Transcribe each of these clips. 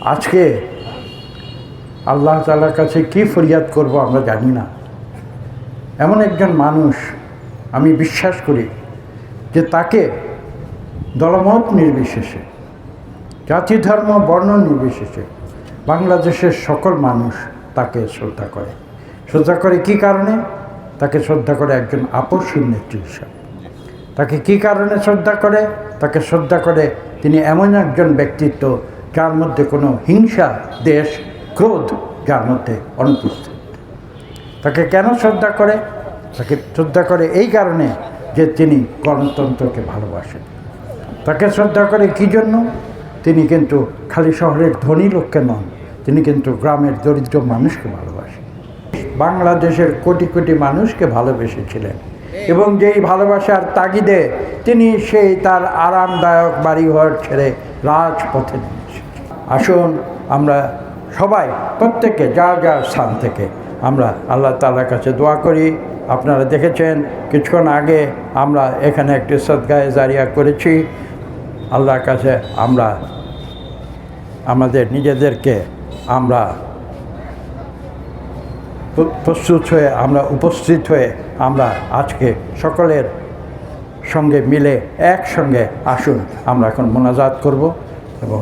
আজকে আল্লাহ তাআলার কাছে কি ফরিয়াদ করব আমরা জানি না। এমন একজন মানুষ আমি বিশ্বাস করি যে তাকে দলমত নির্বিশেষে, জাতি ধর্ম বর্ণ নির্বিশেষে বাংলাদেশের সকল মানুষ তাকে শ্রদ্ধা করে। শ্রদ্ধা করে কী কারণে? তাকে শ্রদ্ধা করে একজন আপসহীন নেত্রী হিসাবে। তাকে কী কারণে শ্রদ্ধা করে? তাকে শ্রদ্ধা করে তিনি এমন একজন ব্যক্তিত্ব যার মধ্যে কোনো হিংসা, দেশ, ক্রোধ যার মধ্যে অনুপস্থিত। তাকে কেন শ্রদ্ধা করে? তাকে শ্রদ্ধা করে এই কারণে যে তিনি গণতন্ত্রকে ভালোবাসেন। তাকে শ্রদ্ধা করে কী জন্য? তিনি কিন্তু খালি শহরের ধনী লোককে নন, তিনি কিন্তু গ্রামের দরিদ্র মানুষকে ভালোবাসেন। বাংলাদেশের কোটি কোটি মানুষকে ভালোবেসেছিলেন এবং যেই ভালোবাসার তাগিদে তিনি সেই তার আরামদায়ক বাড়িঘর ছেড়ে রাজপথে নেমে এসেছেন। আসুন আমরা সবাই প্রত্যেকে যার যার স্থান থেকে আমরা আল্লাহ তাআলার কাছে দোয়া করি। আপনারা দেখেছেন কিছুক্ষণ আগে আমরা এখানে একটি সদকায়ে জারিয়া করেছি। আল্লাহর কাছে আমরা আমাদের নিজেদেরকে আমরা প্রস্তুত হয়ে, আমরা উপস্থিত হয়ে আমরা আজকে সকলের সঙ্গে মিলে একসঙ্গে আসুন আমরা এখন মোনাজাত করব এবং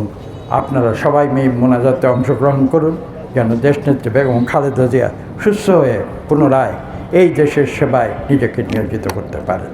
আপনারা সবাই মোনাজাতে অংশগ্রহণ করুন যেন দেশনেত্রী বেগম খালেদা জিয়া সুস্থ হয়ে পুনরায় এই দেশের সেবায় নিজেকে নিয়োজিত করতে পারেন।